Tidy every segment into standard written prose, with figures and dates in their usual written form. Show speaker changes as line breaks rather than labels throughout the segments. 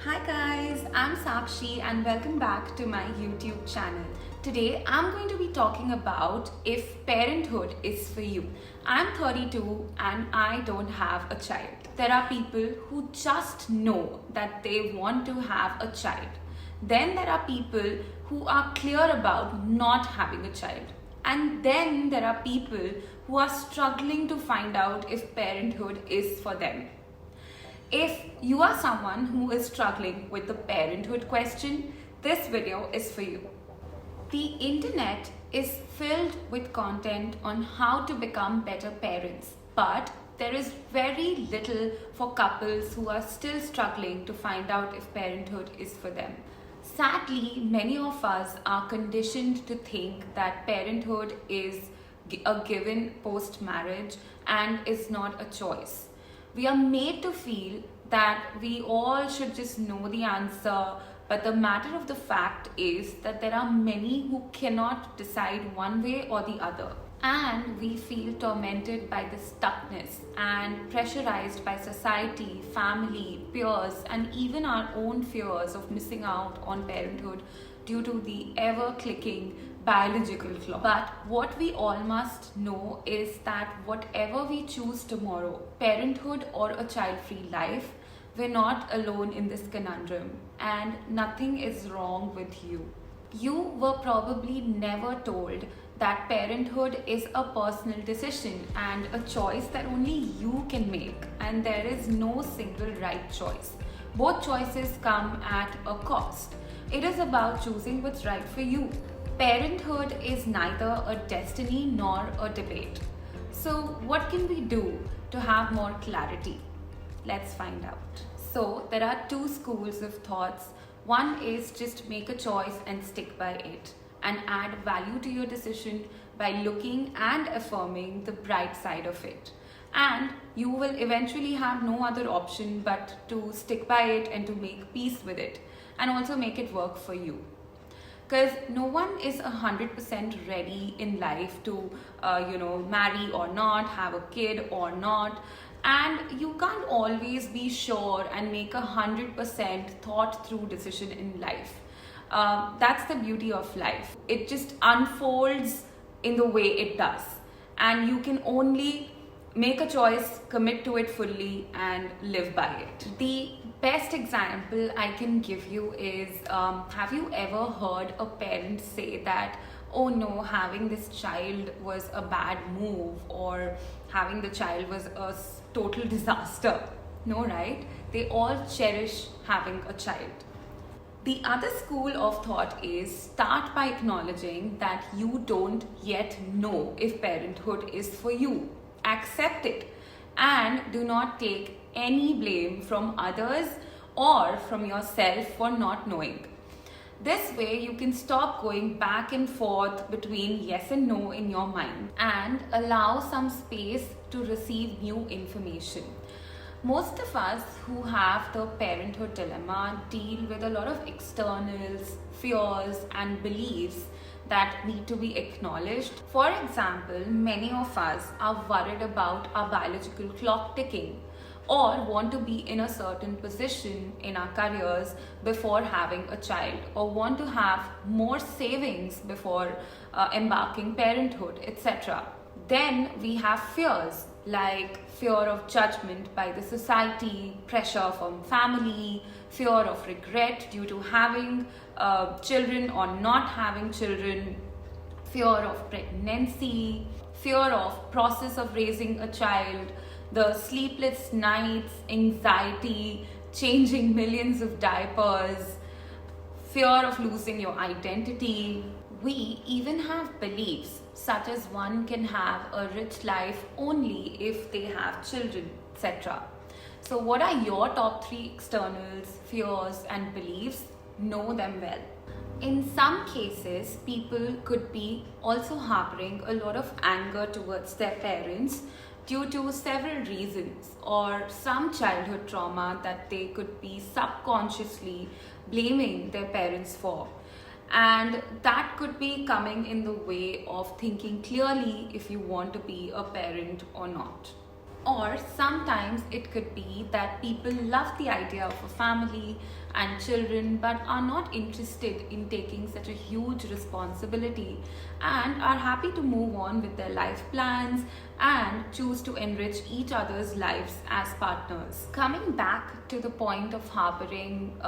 Hi guys, I'm Sakshi and welcome back to my YouTube channel. Today I'm going to be talking about if parenthood is for you. I'm 32 and I don't have a child. There are people who just know that they want to have a child. Then there are people who are clear about not having a child. And then there are people who are struggling to find out if parenthood is for them. If you are someone who is struggling with the parenthood question, this video is for you. The internet is filled with content on how to become better parents, but there is very little for couples who are still struggling to find out if parenthood is for them. Sadly, many of us are conditioned to think that parenthood is a given post-marriage and is not a choice. We are made to feel that we all should just know the answer, but the matter of the fact is that there are many who cannot decide one way or the other. And we feel tormented by the stuckness and pressurized by society, family, peers, and even our own fears of missing out on parenthood due to the ever-clicking biological clock. But what we all must know is that whatever we choose tomorrow, parenthood or a child-free life, we're not alone in this conundrum and nothing is wrong with you. You were probably never told that parenthood is a personal decision and a choice that only you can make, and there is no single right choice. Both choices come at a cost. It is about choosing what's right for you. Parenthood is neither a destiny nor a debate. So what can we do to have more clarity? Let's find out. So there are two schools of thoughts. One is just make a choice and stick by it and add value to your decision by looking and affirming the bright side of it. And you will eventually have no other option but to stick by it and to make peace with it and also make it work for you. Because no one is 100% ready in life to marry or not, have a kid or not, and you can't always be sure and make 100% thought through decision in life. That's the beauty of life. It just unfolds in the way it does, and you can only make a choice, commit to it fully, and live by it. The best example I can give you is, have you ever heard a parent say that, oh no, having this child was a bad move, or having the child was a total disaster? No, right? They all cherish having a child. The other school of thought is start by acknowledging that you don't yet know if parenthood is for you. Accept it and do not take any blame from others or from yourself for not knowing. This way you can stop going back and forth between yes and no in your mind and allow some space to receive new information. Most of us who have the parenthood dilemma deal with a lot of externals, fears and beliefs that need to be acknowledged. For example, many of us are worried about our biological clock ticking or want to be in a certain position in our careers before having a child, or want to have more savings before embarking parenthood, etc. Then we have fears like fear of judgment by the society, pressure from family, fear of regret due to having children or not having children, fear of pregnancy, fear of process of raising a child, the sleepless nights, anxiety, changing millions of diapers, fear of losing your identity. We even have beliefs such as one can have a rich life only if they have children, etc. So what are your top 3 externals, fears and beliefs? Know them well. In some cases, people could be also harboring a lot of anger towards their parents due to several reasons, or some childhood trauma that they could be subconsciously blaming their parents for. And that could be coming in the way of thinking clearly if you want to be a parent or not. Or sometimes it could be that people love the idea of a family and children but are not interested in taking such a huge responsibility and are happy to move on with their life plans and choose to enrich each other's lives as partners. Coming back to the point of harboring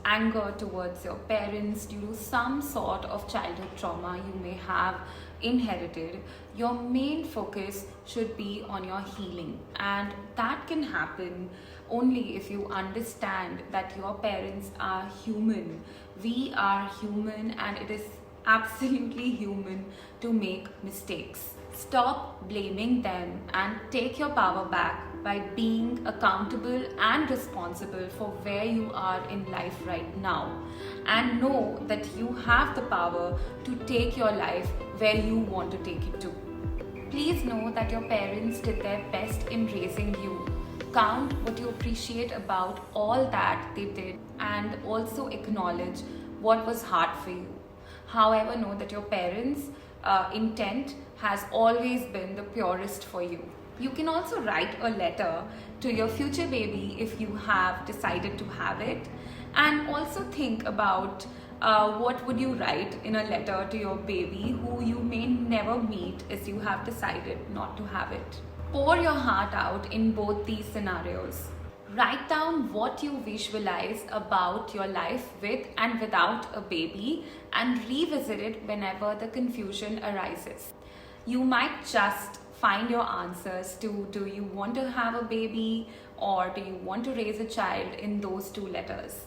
anger towards your parents due to some sort of childhood trauma you may have inherited, your main focus should be on your healing, and that can happen only if you understand that your parents are human. We are human, and it is absolutely human to make mistakes. Stop blaming them and take your power back by being accountable and responsible for where you are in life right now, and know that you have the power to take your life where you want to take it to. Please know that your parents did their best in raising you. Count what you appreciate about all that they did and also acknowledge what was hard for you. However, know that your parents' intent has always been the purest for you. You can also write a letter to your future baby if you have decided to have it, and also think about what would you write in a letter to your baby who you may never meet as you have decided not to have it. Pour your heart out in both these scenarios. Write down what you visualize about your life with and without a baby and revisit it whenever the confusion arises. You might just find your answers to do you want to have a baby or do you want to raise a child in those two letters.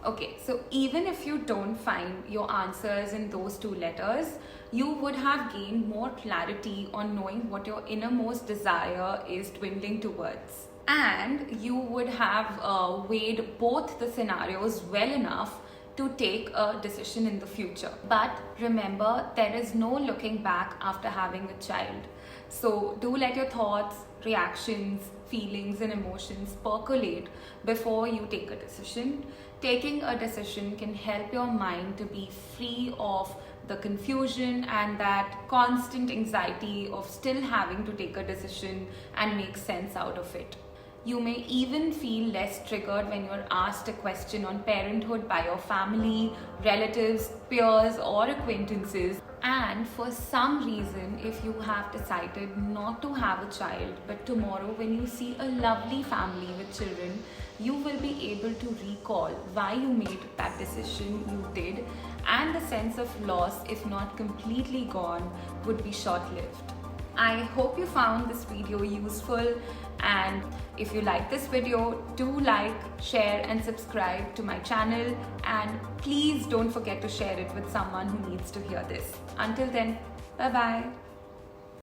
Okay, so even if you don't find your answers in those two letters, you would have gained more clarity on knowing what your innermost desire is dwindling towards. And you would have weighed both the scenarios well enough to take a decision in the future. But remember, there is no looking back after having a child. So do let your thoughts, reactions, feelings and emotions percolate before you take a decision. Taking a decision can help your mind to be free of the confusion and that constant anxiety of still having to take a decision and make sense out of it. You may even feel less triggered when you're asked a question on parenthood by your family, relatives, peers, or acquaintances. And for some reason, if you have decided not to have a child, but tomorrow when you see a lovely family with children, you will be able to recall why you made that decision you did, and the sense of loss, if not completely gone, would be short-lived. I hope you found this video useful, and if you like this video, do like, share and subscribe to my channel, and please don't forget to share it with someone who needs to hear this. Until then, bye bye.